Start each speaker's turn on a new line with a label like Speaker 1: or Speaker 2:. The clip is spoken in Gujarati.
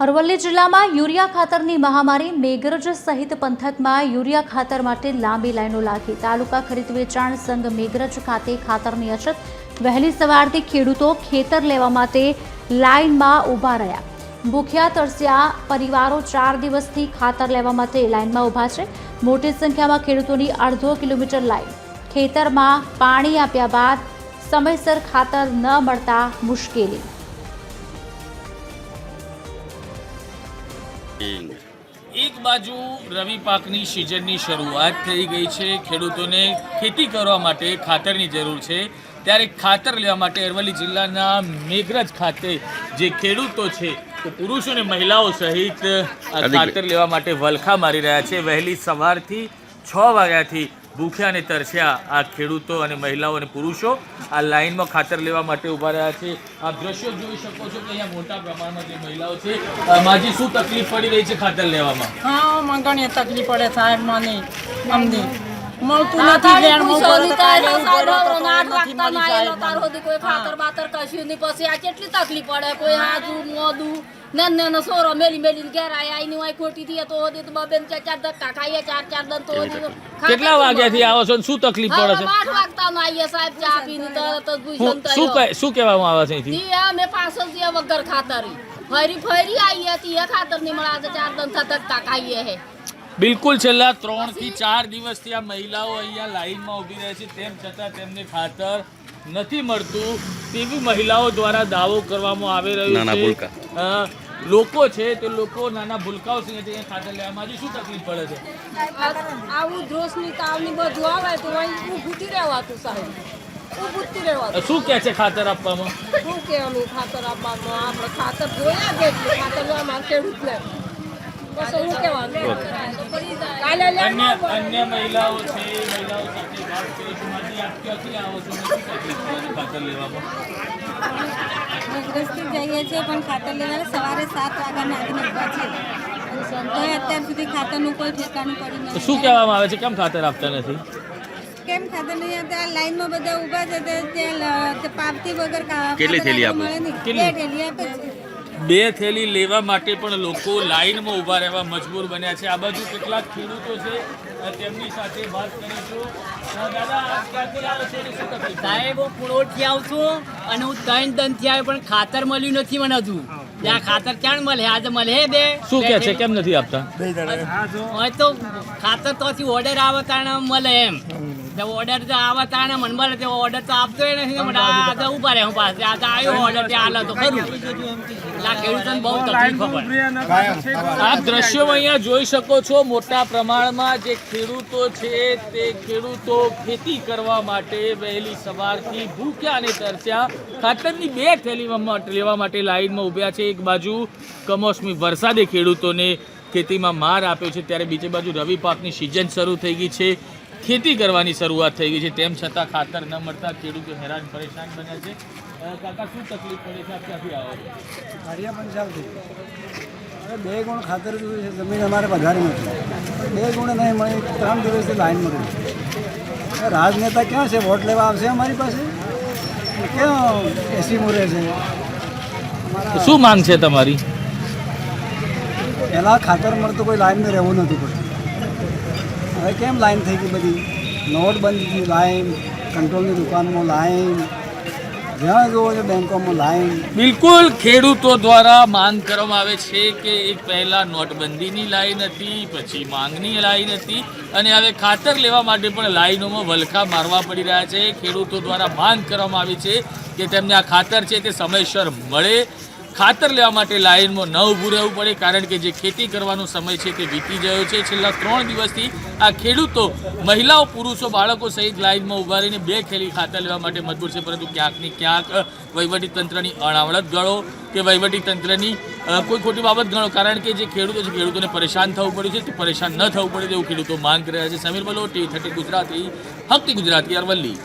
Speaker 1: અરવલ્લી જિલ્લામાં યુરિયા ખાતરની મહામારી મેઘરજ સહિત પંથકમાં યુરિયા ખાતર માટે લાંબી લાઈનો લાગી। તાલુકા ખરીદ વેચાણ સંઘ મેઘરજ ખાતે ખાતરની અછત। વહેલી સવારથી ખેડૂતો ખેતર લેવા માટે લાઈનમાં ઊભા રહ્યા। ભૂખ્યા તરસ્યા પરિવારો 4 દિવસથી ખાતર લેવા માટે લાઈનમાં ઊભા છે। મોટી સંખ્યામાં ખેડૂતોની અડધો કિલોમીટર લાઈન। ખેતરમાં પાણી આપ્યા બાદ સમયસર ખાતર ન મળતા મુશ્કેલી।
Speaker 2: एक बाजू रवि पाकनी सीजननी शुरुआत थई गई है। खेडूतोने खेती करवा माटे खातरनी जरूर है, त्यारे खातर लेवा माटे अरवल्ली जिल्लाना मेघरज खाते जे खेडूतो छे तो पुरुषों ने महिलाओं सहित खातर लेवा माटे वलखा मारी रह्या छे। वहेली सवारथी 6 वाग्याथी भूख्या ने तरस्या आ खेडूतो अने महिलाओं अने पुरुषों आ लाइन में खातर लेवा माटे उभा रह्या छे। आप दृश्यो जोई शको छो कि अहींया मोटा प्रमाणमां जे महिलाओं छे। माजी शुं तकलीफ पड़ी रही छे खातर लेवामां?
Speaker 3: हाँ, मन घणी तकलीफ पड़े साहेब मने अमने મળતું નથી વેણ મોકલી તારે સાહેબ નાટ વાગતા ના આયેલો તાર હોદી કોઈ ખાતર બાતર કશું નહીં। પછી આ કેટલી તકલીફ પડે, કોઈ હાજુ મોદું નન સોરો મેલી મેલી ઘેર આયા આઈની વાય ખોટી થી તો હોદી તો બબેન ચાર ધક્કા ખાઈએ 4 દન તો હોદી।
Speaker 2: કેટલા વાગ્યાથી આવો છો? શું તકલીફ પડે છે?
Speaker 3: 8 વાગતા ના આઈએ સાહેબ ચા પીને તો ગુજન તયો
Speaker 2: શું કહેવામાં આવે છે અહીંથી?
Speaker 3: જી અમે પાછળ થી વગર ખાતરી ફરી ફરી આઈએ તી ખાતર નહીં મળે। આજે 4 દન ધક્કા ખાઈએ હે।
Speaker 2: बिल्कुल छेल्ला 3 થી 4 દિવસથી આ મહિલાઓ અહીંયા લાઈનમાં ઊભી રહે છે, તેમ છતાં તેમને ખાતર નથી મળતું તેવી મહિલાઓ દ્વારા દાવો કરવામાં આવી રહ્યો છે। લોકો છે તે લોકો નાના ભૂલકાઓ છે ખાતર લેવામાં આજે શું તકલીફ પડે છે?
Speaker 3: આવું ધ્રોસની તાવની બધું આવે તો અહીં ઊભું રહેવાતું સાહેબ, ઊભું રહેવાતું।
Speaker 2: શું કહે છે ખાતર આપવામાં?
Speaker 3: શું કે અમે ખાતર આપવામાં આપણે ખાતર જોયા કે ખાતર લેવામાં ખેડૂતને
Speaker 2: अन्य महिलाओं से महिलाओं સાથે વાત કરીશું। માજી આપ ક્યાંથી આવો છો? શું તકલીફ પડે છે ખાતર લેવામાં?
Speaker 4: મેઘરજથી જઈએ છીએ પણ ખાતર લેવા સવારે 7 વાગ્યાના આવીને ઊભા છે તો અત્યાર સુધી ખાતરનું કોઈ ઠેકાણું પડી નથી।
Speaker 2: શું કહેવામાં આવે છે કેમ ખાતર આપતા નથી?
Speaker 4: કેમ ખાતર નહીં આપતા? લાઈનમાં બધા ઊભા છે તે પાવતી વગર
Speaker 5: કેટલી થેલી આપે?
Speaker 4: 2 થેલી આપે છે।
Speaker 2: 2 થેલી લેવા માટે પણ લોકો લાઈનમાં ઊભા રહેવા મજબૂર બન્યા છે। આ બાજુ કેટલાક ખેડૂતો છે, તેમની સાથે વાત કરીશું। દાદા આપ ક્યાંથી આવો છો અને શું તકલીફ?
Speaker 6: સાહેબ હું પુણોટથી આવું છું અને હું 3 દનથી આવ્યો પણ ખાતર મળ્યું નથી મને હજુ। ત્યાં ખાતર ક્યાં મળે? આજે મળે બે।
Speaker 2: શું કહે છે કેમ નથી આપતા?
Speaker 6: હોય તો ખાતર તોથી ઓર્ડર આવે તાણે મળે એમ। ઓર્ડર તો આવે તાણે મને મળે તે ઓર્ડર તો આપતો નથી ને મને આજે ઉભા રહે હું પાસે આજે આવ્યો ઓર્ડર ત્યાં હાલ તો ખરું।
Speaker 2: આપ દ્રશ્યો અહીંયા જોઈ શકો છો। મોટા પ્રમાણમાં જે ખેડૂતો છે તે ખેડૂતો ખેતી કરવા માટે વહેલી સવારથી ભૂખ્યા અને તરસ્યા ખાતરની 2 થેલી લેવા માટે લાઈનમાં ઊભ્યા છે। એક બાજુ કમોસમી વરસાદે ખેડૂતોને ખેતીમાં માર આપ્યો છે, ત્યારે બીજી બાજુ રવિ પાકની સિઝન શરૂ થઈ ગઈ છે, ખેતી કરવાની શરૂઆત થઈ ગઈ છે, તેમ છતાં ખાતર ન મળતા ખેડૂતો હેરાન પરેશાન બન્યા છે। કાકા શું તકલીફ પડે છે? આપ ક્યાંથી આવો છો?
Speaker 7: કારિયા પંચાલથી। હવે 2 ગુણ ખાતર જોઈએ છે, જમીન અમારે વધારે નથી, 2 ગુણ નહીં મળે। 3 દિવસથી લાઈનમાં રહી। રાજનેતા ક્યાં છે? વોટ લેવા આવશે અમારી પાસે? ક્યાં એસી મોરે છે?
Speaker 2: શું માંગ છે તમારી?
Speaker 7: પહેલાં ખાતર મળતું કોઈ લાઈનમાં રહેવું નથી પડતું, હવે કેમ લાઈન થઈ ગઈ બધી? નોટબંધીની લાઈન, કંટ્રોલની દુકાનમાં લાઈન, જ્યાં જુઓ છો બેંકોમાં લાઈન।
Speaker 2: બિલકુલ ખેડૂતો દ્વારા માંગ કરવામાં આવે છે કે એક પહેલા નોટબંધીની લાઈન હતી, પછી માંગની લાઈન હતી અને હવે ખાતર લેવા માટે પણ લાઈનોમાં વલખા મારવા પડી રહ્યા છે। ખેડૂતો દ્વારા માંગ કરવામાં આવી છે કે તેમને આ ખાતર છે તે સમયસર મળે, ખાતર લેવા માટે લાઈનમાં ન ઊભું રહેવું પડે, કારણ કે જે ખેતી કરવાનો સમય છે તે વીતી ગયો છે। છેલ્લા 3 દિવસથી આ ખેડૂતો મહિલાઓ પુરુષો બાળકો સહિત લાઈનમાં ઊભા રહીને 2 થેલી ખાતર લેવા માટે મજબૂર છે, પરંતુ ક્યાંક ને ક્યાંક વહીવટીતંત્રની અણાવડત ગણો કે વહીવટીતંત્રની કોઈ ખોટી બાબત ગણો, કારણ કે જે ખેડૂતો છે ખેડૂતોને પરેશાન થવું પડ્યું છે, તે પરેશાન ન થવું પડે તેવું ખેડૂતો માંગ કરી રહ્યા છે। સમીર બલોટી, 30 ગુજરાતી, હકની ગુજરાતી, અરવલ્લી।